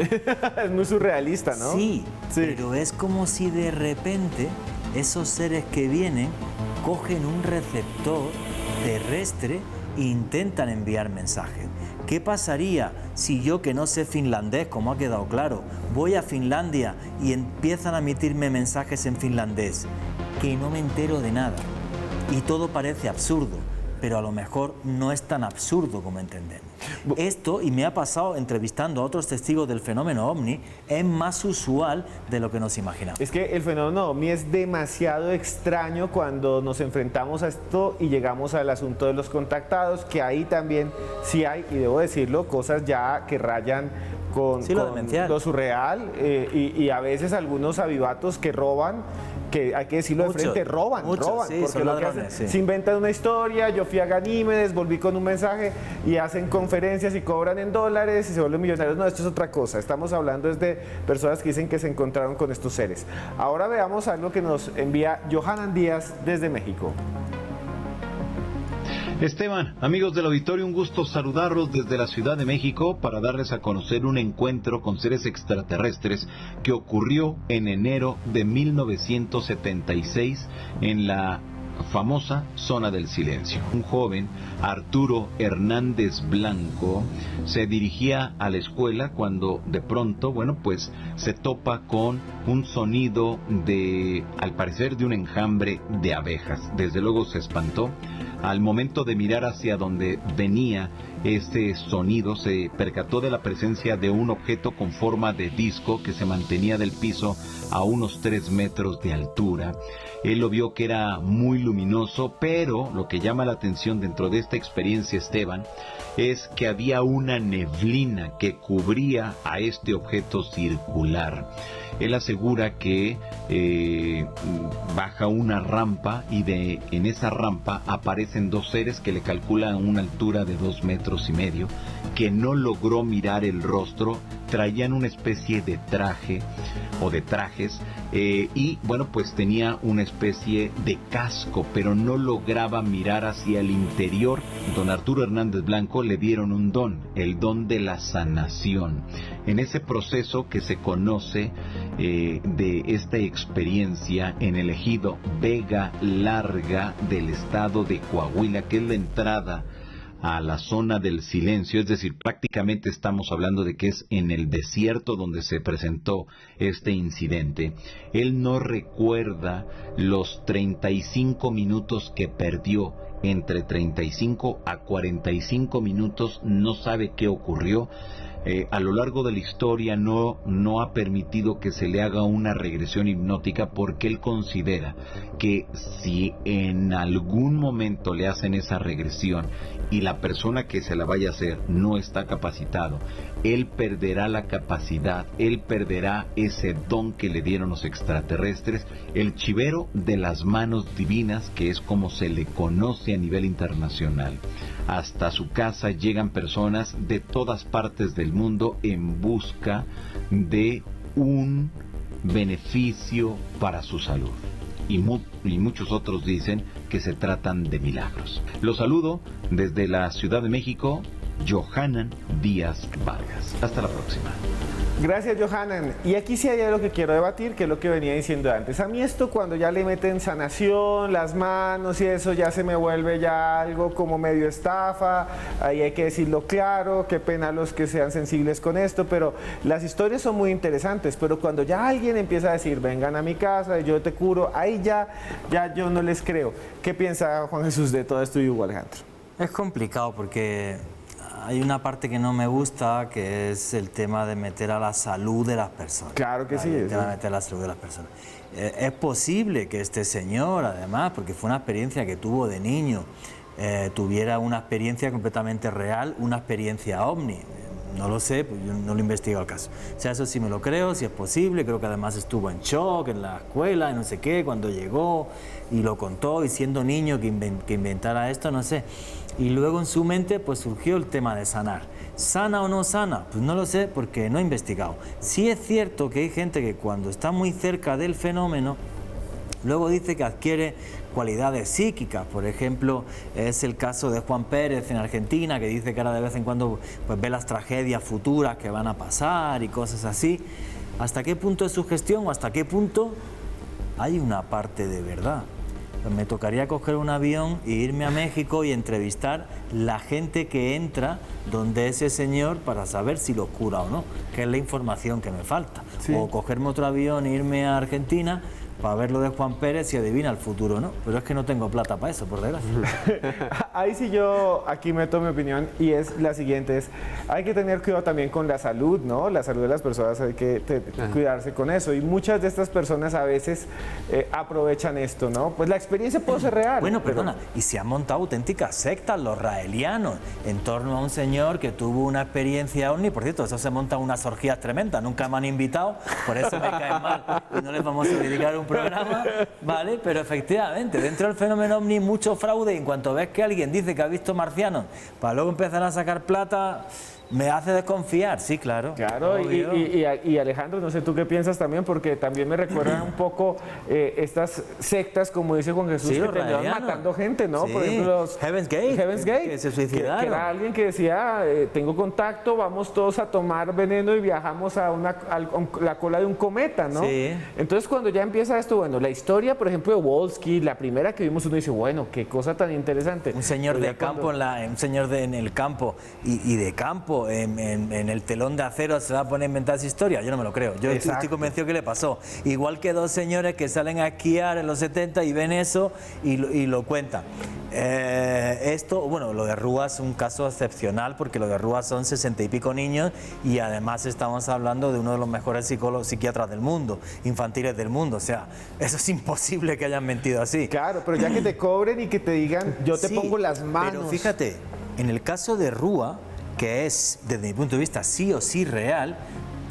Es muy surrealista, ¿no?
Sí, pero es como si de repente esos seres que vienen cogen un receptor terrestre e intentan enviar mensajes. ¿Qué pasaría si yo, que no sé finlandés, como ha quedado claro, voy a Finlandia y empiezan a emitirme mensajes en finlandés? Que no me entero de nada. Y todo parece absurdo, pero a lo mejor no es tan absurdo como entendemos. Esto, y me ha pasado entrevistando a otros testigos del fenómeno OVNI, es más usual de lo que nos imaginamos.
Es que el fenómeno OVNI es demasiado extraño cuando nos enfrentamos a esto y llegamos al asunto de los contactados, que ahí también sí hay, y debo decirlo, cosas ya que rayan con lo surreal y a veces algunos avivatos que roban, que hay que decirlo de frente, roban,
sí,
porque lo que hacen, se inventan una historia, yo fui a Ganímedes, volví con un mensaje y hacen conferencias y cobran en dólares y se vuelven millonarios. No, esto es otra cosa, estamos hablando de personas que dicen que se encontraron con estos seres. Ahora veamos algo que nos envía Johanan Díaz desde México.
Esteban, amigos del auditorio, un gusto saludarlos desde la Ciudad de México para darles a conocer un encuentro con seres extraterrestres que ocurrió en enero de 1976 en la famosa zona del silencio. Un joven, Arturo Hernández Blanco, se dirigía a la escuela cuando de pronto, bueno, pues se topa con un sonido al parecer de un enjambre de abejas. Desde luego se espantó. Al momento de mirar hacia donde venía ese sonido, se percató de la presencia de un objeto con forma de disco que se mantenía del piso a unos 3 metros de altura. Él lo vio que era muy luminoso, pero lo que llama la atención dentro de esta experiencia, Esteban, es que había una neblina que cubría a este objeto circular. Él asegura que baja una rampa y en esa rampa aparecen 2 seres que le calculan una altura de 2,5 metros, que no logró mirar el rostro. Traían una especie de traje o de trajes y bueno, pues tenía una especie de casco, pero no lograba mirar hacia el interior. Don Arturo Hernández Blanco le dieron un don, el don de la sanación. En ese proceso que se conoce de esta experiencia en el ejido Vega Larga del estado de Coahuila, que es la entrada a la zona del silencio, es decir, prácticamente estamos hablando de que es en el desierto donde se presentó este incidente. Él no recuerda los 35 minutos que perdió, entre 35 a 45 minutos, no sabe qué ocurrió. A lo largo de la historia no ha permitido que se le haga una regresión hipnótica, porque él considera que si en algún momento le hacen esa regresión y la persona que se la vaya a hacer no está capacitado, él perderá la capacidad, él perderá ese don que le dieron los extraterrestres, el chivero de las manos divinas, que es como se le conoce a nivel internacional. Hasta su casa llegan personas de todas partes del mundo en busca de un beneficio para su salud. Y muchos otros dicen que se tratan de milagros. Los saludo desde la Ciudad de México, Johanan Díaz Vargas. Hasta la próxima.
Gracias, Johanan. Y aquí sí hay algo que quiero debatir, que es lo que venía diciendo antes. A mí esto, cuando ya le meten sanación, las manos y eso, ya se me vuelve ya algo como medio estafa. Ahí hay que decirlo claro, qué pena los que sean sensibles con esto, pero las historias son muy interesantes. Pero cuando ya alguien empieza a decir, vengan a mi casa y yo te curo, ahí ya yo no les creo. ¿Qué piensa Juan Jesús de todo esto y Hugo Alejandro?
Es complicado porque hay una parte que no me gusta, que es el tema de meter a la salud de las personas.
Claro que sí.
El tema de meter a la salud de las personas. Es posible que este señor, además, porque fue una experiencia que tuvo de niño, tuviera una experiencia completamente real, una experiencia ovni. No lo sé, pues yo no lo investigo el caso. O sea, eso sí me lo creo, si es posible. Creo que además estuvo en shock en la escuela, y no sé qué, cuando llegó y lo contó, y siendo niño que inventara esto, no sé. Y luego en su mente pues surgió el tema de sanar. ¿Sana o no sana? Pues no lo sé, porque no he investigado. Sí es cierto que hay gente que cuando está muy cerca del fenómeno, luego dice que adquiere cualidades psíquicas. Por ejemplo, es el caso de Juan Pérez en Argentina, que dice que ahora de vez en cuando pues ve las tragedias futuras que van a pasar y cosas así. ¿Hasta qué punto es sugestión o hasta qué punto hay una parte de verdad? Pues me tocaría coger un avión e irme a México y entrevistar la gente que entra donde ese señor para saber si lo cura o no, que es la información que me falta. Sí. O cogerme otro avión e irme a Argentina para ver lo de Juan Pérez si adivina el futuro, ¿no? Pero es que no tengo plata para eso, por desgracia.
Ahí sí yo aquí meto mi opinión, y es la siguiente, hay que tener cuidado también con la salud, ¿no? La salud de las personas, hay que cuidarse con eso, y muchas de estas personas a veces aprovechan esto, ¿no? Pues la experiencia puede ser real.
Bueno, perdona, y se han montado auténticas sectas los raelianos en torno a un señor que tuvo una experiencia ovni. Por cierto, eso se montan unas orgías tremendas, nunca me han invitado, por eso me caen mal y no les vamos a dedicar un programa, ¿vale? Pero efectivamente, dentro del fenómeno ovni mucho fraude, y en cuanto ves que alguien dice que ha visto marcianos, para luego empezar a sacar plata, me hace desconfiar, sí, claro.
Claro, y Alejandro, no sé tú qué piensas también, porque también me recuerdan un poco estas sectas, como dice Juan Jesús,
Sí,
que
los
terminaban
raelianos.
matando gente, ¿no?
Sí.
Por ejemplo, los
Heaven's Gate, que se suicidaron.
que era alguien que decía, tengo contacto, vamos todos a tomar veneno y viajamos a la cola de un cometa, ¿no?
Sí.
Entonces, cuando ya empieza esto, bueno, la historia, por ejemplo, de Wolski, la primera que vimos, uno dice, bueno, qué cosa tan interesante.
Un señor
Pero
de
ya
campo, un señor en el campo y de campo en el telón de acero se va a poner a inventar esa historia. Yo no me lo creo. Yo estoy
Exacto.
convencido que le pasó. Igual que dos señores que salen a esquiar en los 70 y ven eso y lo cuentan. Lo de Rúa es un caso excepcional porque lo de Rúa son 60 y pico niños y además estamos hablando de uno de los mejores psiquiatras del mundo, infantiles del mundo. O sea, eso es imposible que hayan mentido así.
Claro, pero ya que te cobren y que te digan, yo te
Sí,
pongo las manos.
Pero fíjate, en el caso de Rúa, que es, desde mi punto de vista, sí o sí real,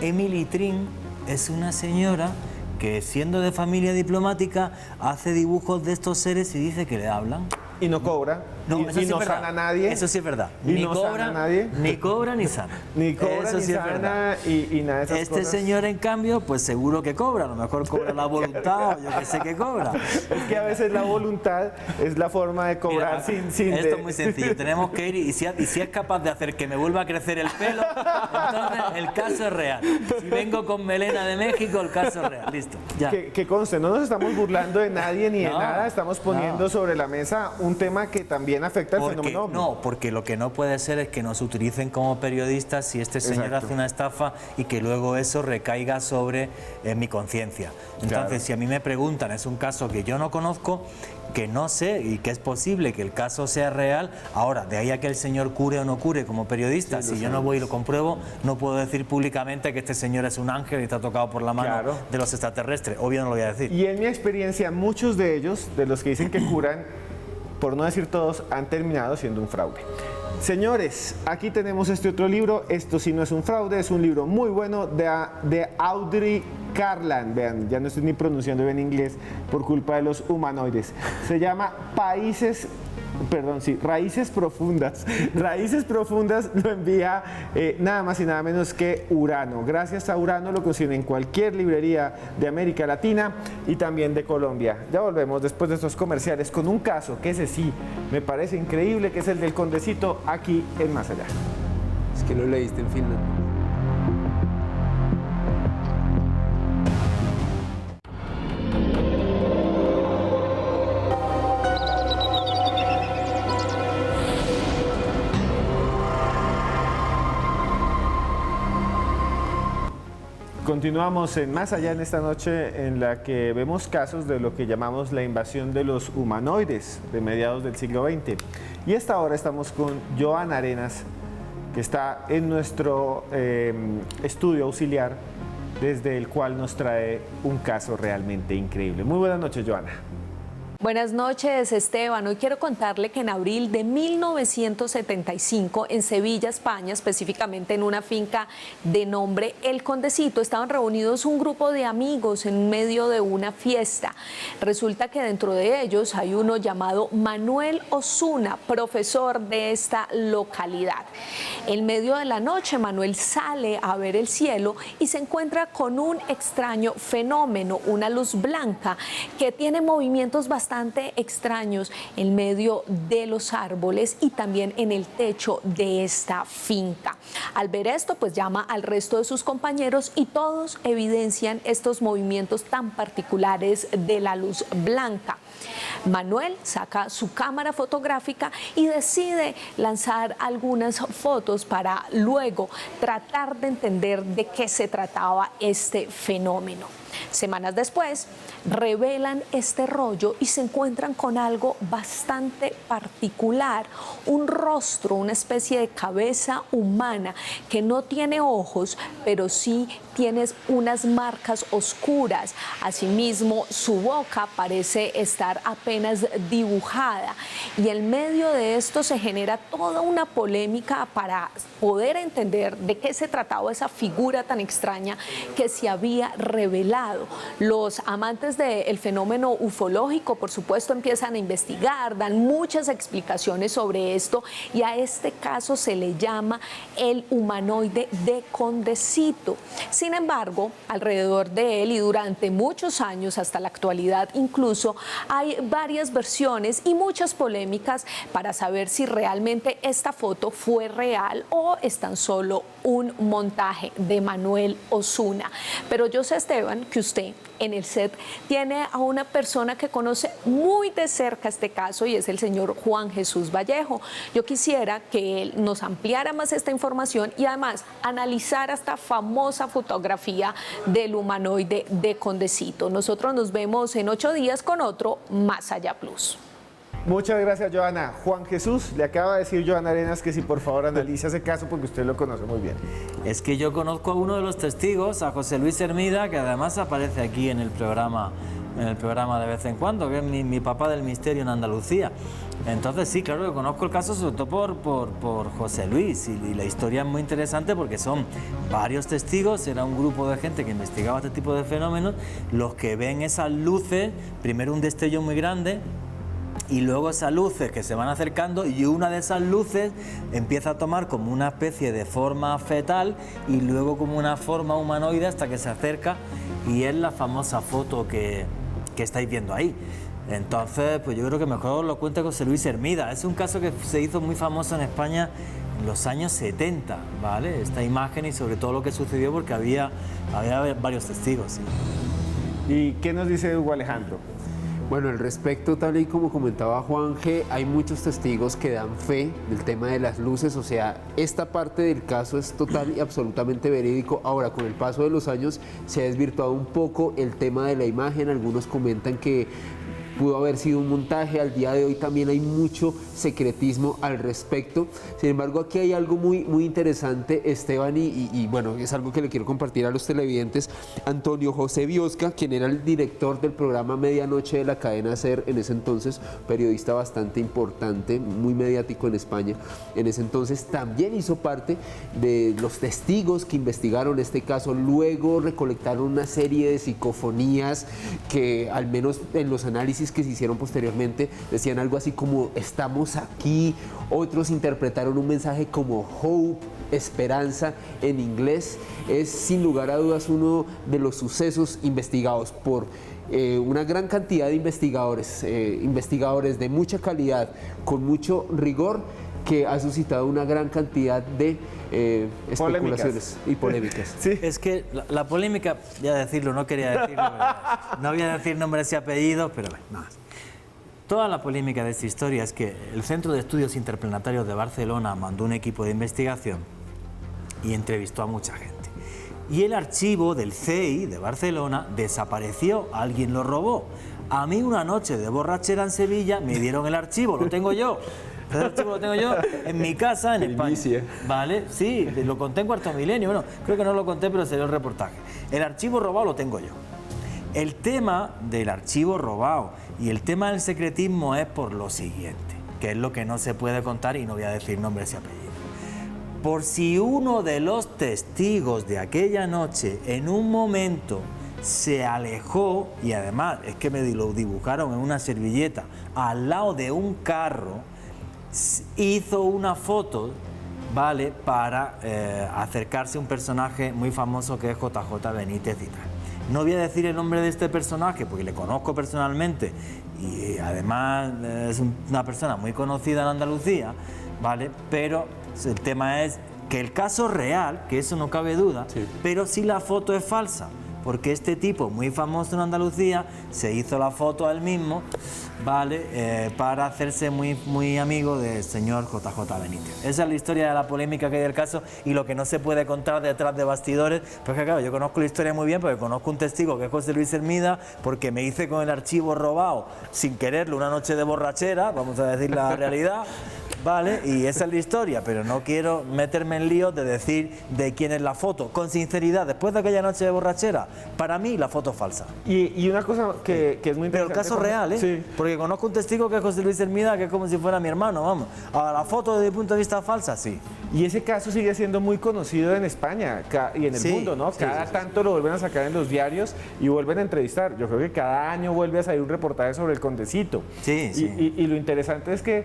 Emily Trin es una señora que, siendo de familia diplomática, hace dibujos de estos seres y dice que le hablan.
Y no cobra.
No,
y
eso sí
no
es verdad.
sana a nadie.
Eso sí es verdad.
Y
Ni
no
cobra,
sana a nadie.
Ni cobra ni sana.
Ni cobra
Eso
ni
sí es
sana
verdad.
y nada de esas
Este
cosas.
señor, en cambio, pues seguro que cobra. A lo mejor cobra la voluntad, o yo que sé que cobra.
Es que a veces la voluntad es la forma de cobrar
Mira,
sin
esto es muy sencillo. Tenemos que ir y si es capaz de hacer que me vuelva a crecer el pelo, entonces el caso es real. Si vengo con melena de México, el caso es real. Listo, ya.
Que conste, no nos estamos burlando de nadie ni de
No,
nada, estamos poniendo
no.
sobre la mesa un tema que también afecta al fenómeno.
No, porque lo que no puede ser es que nos utilicen como periodistas si este señor
Exacto.
hace una estafa y que luego eso recaiga sobre mi conciencia. Entonces,
Claro.
si a mí me preguntan, es un caso que yo no conozco, que no sé y que es posible que el caso sea real. Ahora, de ahí a que el señor cure o no cure como periodista, si yo no voy y lo compruebo, no puedo decir públicamente que este señor es un ángel y está tocado por la mano
Claro.
de los extraterrestres. Obvio no lo voy a decir.
Y en mi experiencia, muchos de ellos, de los que dicen que curan, por no decir todos, han terminado siendo un fraude. Señores, aquí tenemos este otro libro. Esto sí no es un fraude, es un libro muy bueno de Audrey Garland. Vean, ya no estoy ni pronunciando bien inglés por culpa de los humanoides. Se llama Raíces Profundas. Raíces Profundas lo envía nada más y nada menos que Urano. Gracias a Urano lo consiguen en cualquier librería de América Latina y también de Colombia. Ya volvemos después de estos comerciales con un caso que ese sí me parece increíble, que es el del Condecito aquí en Más Allá.
Es que lo leíste en Finlandia.
Continuamos en Más Allá en esta noche en la que vemos casos de lo que llamamos la invasión de los humanoides de mediados del siglo XX. Y esta hora estamos con Joana Arenas, que está en nuestro estudio auxiliar, desde el cual nos trae un caso realmente increíble. Muy buenas noches, Joana.
Buenas noches, Esteban. Hoy quiero contarle que en abril de 1975, en Sevilla, España, específicamente en una finca de nombre El Condecito, estaban reunidos un grupo de amigos en medio de una fiesta. Resulta que dentro de ellos hay uno llamado Manuel Osuna, profesor de esta localidad. En medio de la noche, Manuel sale a ver el cielo y se encuentra con un extraño fenómeno, una luz blanca que tiene movimientos bastante extraños en medio de los árboles y también en el techo de esta finca. Al ver esto, pues llama al resto de sus compañeros y todos evidencian estos movimientos tan particulares de la luz blanca. Manuel saca su cámara fotográfica y decide lanzar algunas fotos para luego tratar de entender de qué se trataba este fenómeno. Semanas después, revelan este rollo y se encuentran con algo bastante particular, un rostro, una especie de cabeza humana que no tiene ojos, pero sí tiene unas marcas oscuras. Asimismo, su boca parece estar apenas dibujada y en medio de esto se genera toda una polémica para poder entender de qué se trataba esa figura tan extraña que se había revelado. pasado. Los amantes del fenómeno ufológico, por supuesto, empiezan a investigar, dan muchas explicaciones sobre esto y a este caso se le llama el humanoide de Condecito. Sin embargo, alrededor de él y durante muchos años, hasta la actualidad incluso, hay varias versiones y muchas polémicas para saber si realmente esta foto fue real o es tan solo un montaje de Manuel Osuna. Pero yo sé, Esteban, que usted en el set tiene a una persona que conoce muy de cerca este caso y es el señor Juan Jesús Vallejo. Yo quisiera que él nos ampliara más esta información y además analizara esta famosa fotografía del humanoide de Condecito. Nosotros nos vemos en 8 días con otro Más Allá Plus.
Muchas gracias, Joana. Juan Jesús, le acaba de decir Joana Arenas que si por favor analice ese caso porque usted lo conoce muy bien.
Es que yo conozco a uno de los testigos, a José Luis Hermida, que además aparece aquí en el programa de vez en cuando, que es mi papá del misterio en Andalucía. Entonces sí, claro que conozco el caso sobre todo por José Luis y la historia es muy interesante porque son varios testigos, era un grupo de gente que investigaba este tipo de fenómenos, los que ven esas luces, primero un destello muy grande, y luego esas luces que se van acercando y una de esas luces empieza a tomar como una especie de forma fetal y luego como una forma humanoide hasta que se acerca y es la famosa foto que estáis viendo ahí. Entonces, pues yo creo que mejor lo cuenta José Luis Hermida. Es un caso que se hizo muy famoso en España en los años 70, ¿vale? Esta imagen y sobre todo lo que sucedió porque había varios testigos. ¿Sí?
¿Y qué nos dice Hugo Alejandro?
Bueno, al respecto, tal y como comentaba Juan G., hay muchos testigos que dan fe del tema de las luces, o sea, esta parte del caso es total y absolutamente verídico. Ahora, con el paso de los años se ha desvirtuado un poco el tema de la imagen, algunos comentan que pudo haber sido un montaje, al día de hoy también hay mucho secretismo al respecto. Sin embargo, aquí hay algo muy interesante, Esteban, y bueno, es algo que le quiero compartir a los televidentes. Antonio José Biosca, quien era el director del programa Medianoche de la cadena SER en ese entonces, periodista bastante importante, muy mediático en España, en ese entonces también hizo parte de los testigos que investigaron este caso. Luego recolectaron una serie de psicofonías que, al menos en los análisis que se hicieron posteriormente, decían algo así como estamos aquí. Otros interpretaron un mensaje como hope, esperanza en inglés. Es sin lugar a dudas uno de los sucesos investigados por una gran cantidad de investigadores de mucha calidad, con mucho rigor, que ha suscitado una gran cantidad de especulaciones y polémicas.
Sí. Es que la polémica, voy a decirlo, no quería decirlo, no voy a decir nombres y apellidos, pero nada. Toda la polémica de esta historia es que el Centro de Estudios Interplanetarios de Barcelona mandó un equipo de investigación y entrevistó a mucha gente. Y el archivo del CEI de Barcelona desapareció, alguien lo robó. A mí una noche de borrachera en Sevilla me dieron el archivo, lo tengo yo. El archivo lo tengo yo en mi casa en España. ¿Vale? Sí, lo conté en Cuarto Milenio. Bueno, creo que no lo conté, pero salió el reportaje. El archivo robado lo tengo yo. El tema del archivo robado y el tema del secretismo es por lo siguiente, que es lo que no se puede contar y no voy a decir nombres y apellidos. Por si uno de los testigos de aquella noche en un momento se alejó, y además es que me lo dibujaron en una servilleta al lado de un carro, hizo una foto, ¿vale?, para acercarse a un personaje muy famoso que es JJ Benítez y tal. No voy a decir el nombre de este personaje porque le conozco personalmente y además es una persona muy conocida en Andalucía, ¿vale? Pero el tema es que el caso es real, que eso no cabe duda, sí, pero si la foto es falsa, porque este tipo muy famoso en Andalucía se hizo la foto a él mismo, ¿vale?, para hacerse muy amigo del señor JJ Benítez. Esa es la historia de la polémica que hay del caso y lo que no se puede contar detrás de bastidores, porque claro, yo conozco la historia muy bien porque conozco un testigo que es José Luis Hermida, porque me hice con el archivo robado sin quererlo una noche de borrachera, vamos a decir la realidad, ¿vale? Y esa es la historia, pero no quiero meterme en líos de decir de quién es la foto. Con sinceridad, después de aquella noche de borrachera, para mí la foto es falsa.
Y una cosa que es muy interesante...
Pero el caso real, ¿eh? Sí. Porque conozco un testigo que es José Luis Hermida, que es como si fuera mi hermano, vamos. Ahora, la foto desde el punto de vista falsa, sí.
Y ese caso sigue siendo muy conocido en España y en el mundo, ¿no? Cada tanto lo vuelven a sacar en los diarios y vuelven a entrevistar. Yo creo que cada año vuelve a salir un reportaje sobre el Condecito. Y lo interesante es que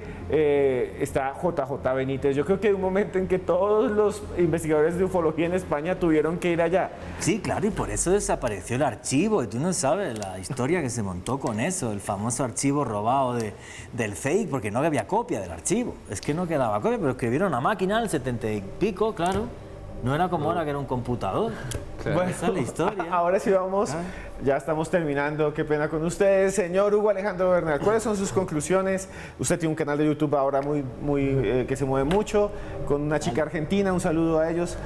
está JJ Benítez. Yo creo que hay un momento en que todos los investigadores de ufología en España tuvieron que ir allá.
Sí, claro, y por eso desapareció el archivo. Y tú no sabes la historia que se montó con eso, el famoso archivo robado del fake, porque no había copia del archivo. Es que no quedaba copia, pero escribieron a máquina el 70 y pico, claro. No era como ahora que era un computador.
Bueno,
esa es la historia.
Ahora sí vamos, ya estamos terminando, qué pena con ustedes. Señor Hugo Alejandro Bernal, ¿cuáles son sus conclusiones? Usted tiene un canal de YouTube ahora que se mueve mucho, con una chica argentina, un saludo a ellos.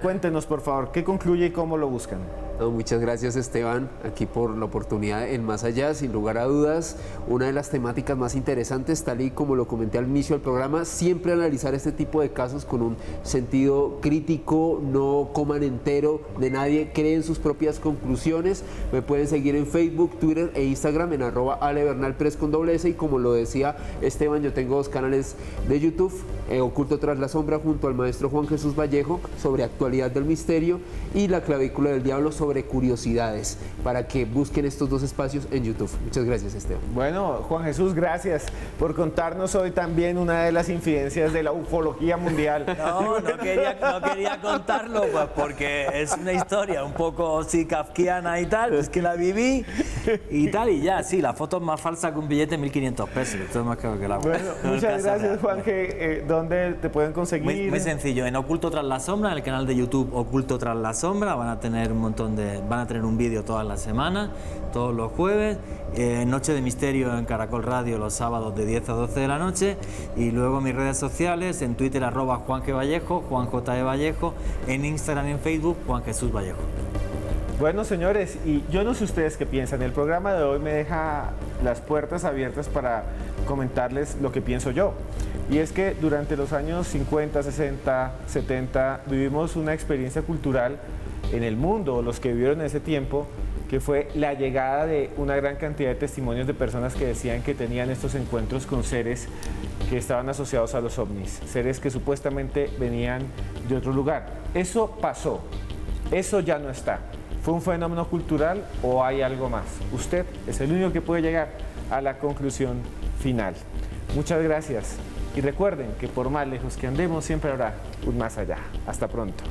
Cuéntenos, por favor, ¿qué concluye y cómo lo buscan?
No, muchas gracias, Esteban, aquí por la oportunidad en Más Allá. Sin lugar a dudas, una de las temáticas más interesantes, tal y como lo comenté al inicio del programa, siempre analizar este tipo de casos con un sentido crítico, no coman entero de nadie, creen sus propias conclusiones. Me pueden seguir en Facebook, Twitter e Instagram en @alebernalpress con doble S, y como lo decía Esteban, yo tengo 2 canales de YouTube, Oculto tras la sombra junto al maestro Juan Jesús Vallejo sobre actualidad del misterio, y La clavícula del diablo sobre curiosidades, para que busquen estos 2 espacios en YouTube. Muchas gracias, Esteban.
Bueno, Juan Jesús, gracias por contarnos hoy también una de las incidencias de la ufología mundial.
No quería contarlo, pues porque es una historia un poco kafkiana y tal, es que la viví y tal, y ya, sí, la foto es más falsa que un billete de 1.500 pesos, esto es más caro que el agua.
Bueno, muchas gracias, Juanje. ¿Dónde te pueden conseguir?
Muy sencillo, en Oculto tras la sombra, en el canal de YouTube Oculto tras la sombra, van a tener un vídeo todas las semanas, todos los jueves, Noche de Misterio en Caracol Radio los sábados de 10 a 12 de la noche, y luego mis redes sociales, en Twitter @Juanje Vallejo, Juan J. E. Vallejo, en Instagram y en Facebook Juan Jesús Vallejo.
Bueno, señores, y yo no sé ustedes qué piensan, el programa de hoy me deja las puertas abiertas para comentarles lo que pienso yo. Y es que durante los años 50, 60, 70 vivimos una experiencia cultural en el mundo, los que vivieron en ese tiempo, que fue la llegada de una gran cantidad de testimonios de personas que decían que tenían estos encuentros con seres que estaban asociados a los ovnis, seres que supuestamente venían de otro lugar. Eso pasó, eso ya no está. ¿Fue un fenómeno cultural o hay algo más? Usted es el único que puede llegar a la conclusión final. Muchas gracias y recuerden que por más lejos que andemos siempre habrá un más allá. Hasta pronto.